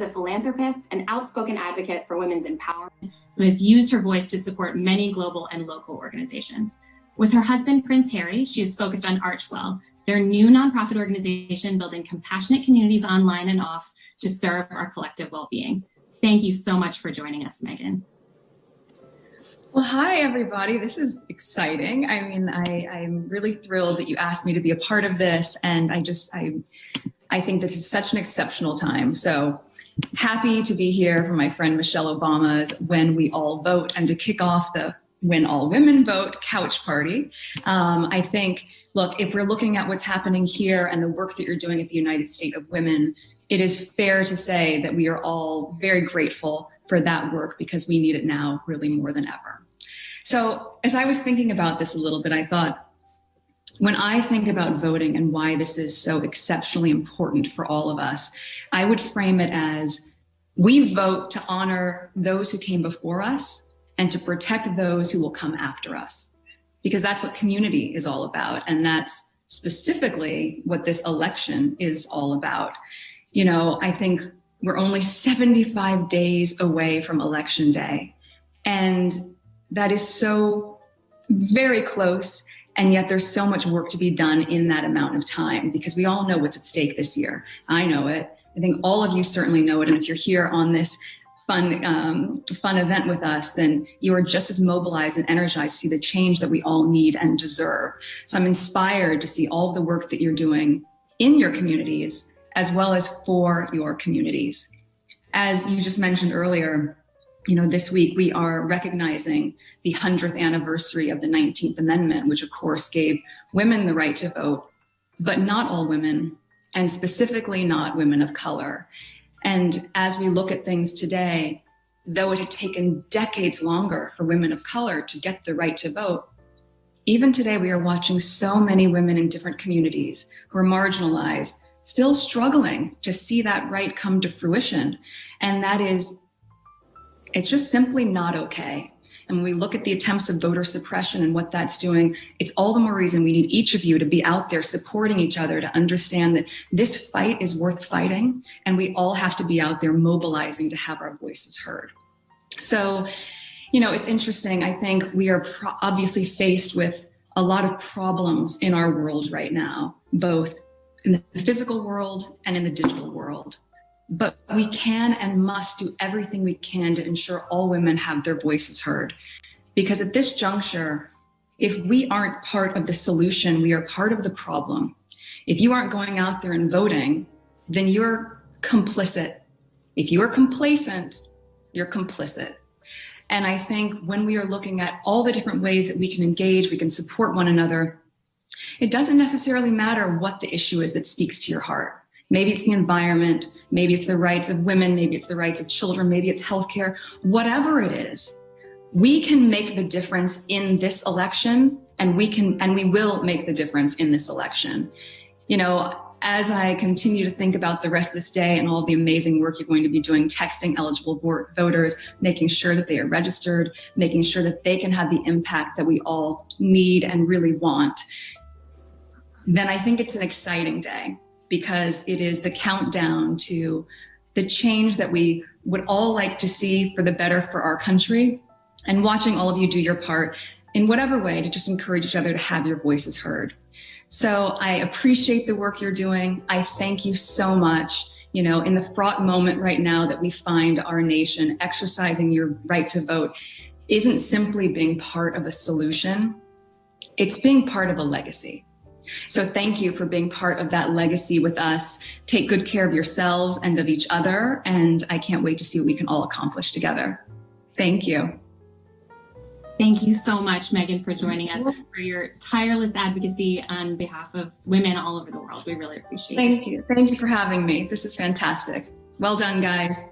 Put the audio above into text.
a philanthropist and outspoken advocate for women's empowerment who has used her voice to support many global and local organizations. With her husband, Prince Harry, she is focused on Archwell, their new nonprofit organization building compassionate communities online and off to serve our collective well-being. Thank you so much for joining us, Meghan. Well, hi, everybody. This is exciting. I mean, I'm really thrilled that you asked me to be a part of this. And I think this is such an exceptional time. So happy to be here for my friend Michelle Obama's When We All Vote and to kick off the When All Women Vote couch party. I think, look, if we're looking at what's happening here and the work that you're doing at the United States of Women, it is fair to say that we are all very grateful for that work because we need it now really more than ever. So as I was thinking about this a little bit, I thought, when I think about voting and why this is so exceptionally important for all of us, I would frame it as we vote to honor those who came before us and to protect those who will come after us, because that's what community is all about. And that's specifically what this election is all about. You know, I think we're only 75 days away from Election Day. And that is so very close. And yet there's so much work to be done in that amount of time because we all know what's at stake this year. I know it. I think all of you certainly know it. And if you're here on this fun event with us, then you are just as mobilized and energized to see the change that we all need and deserve. So I'm inspired to see all of the work that you're doing in your communities, as well as for your communities. As you just mentioned earlier, you know, this week we are recognizing the 100th anniversary of the 19th Amendment, which of course gave women the right to vote, but not all women, and specifically not women of color. And as we look at things today, though it had taken decades longer for women of color to get the right to vote, even today we are watching so many women in different communities who are marginalized, still struggling to see that right come to fruition. And that is, it's just simply not okay. And when we look at the attempts of voter suppression and what that's doing, it's all the more reason we need each of you to be out there supporting each other, to understand that this fight is worth fighting. And we all have to be out there mobilizing to have our voices heard. So, you know, it's interesting. I think we are obviously faced with a lot of problems in our world right now, both in the physical world and in the digital world. But we can and must do everything we can to ensure all women have their voices heard. Because at this juncture, if we aren't part of the solution, we are part of the problem. If you aren't going out there and voting, then you're complicit. If you are complacent, you're complicit. And I think when we are looking at all the different ways that we can engage, we can support one another, it doesn't necessarily matter what the issue is that speaks to your heart. Maybe it's the environment, maybe it's the rights of women, maybe it's the rights of children, maybe it's healthcare, whatever it is, we can make the difference in this election, and we will make the difference in this election. You know, as I continue to think about the rest of this day and all the amazing work you're going to be doing, texting eligible voters, making sure that they are registered, making sure that they can have the impact that we all need and really want, then I think it's an exciting day, because it is the countdown to the change that we would all like to see for the better for our country, and watching all of you do your part in whatever way to just encourage each other to have your voices heard. So I appreciate the work you're doing. I thank you so much. You know, in the fraught moment right now that we find our nation, exercising your right to vote isn't simply being part of a solution, it's being part of a legacy. So thank you for being part of that legacy with us. Take good care of yourselves and of each other. And I can't wait to see what we can all accomplish together. Thank you. Thank you so much, Meghan, for joining us and for your tireless advocacy on behalf of women all over the world. We really appreciate it. Thank you. Thank you for having me. This is fantastic. Well done, guys.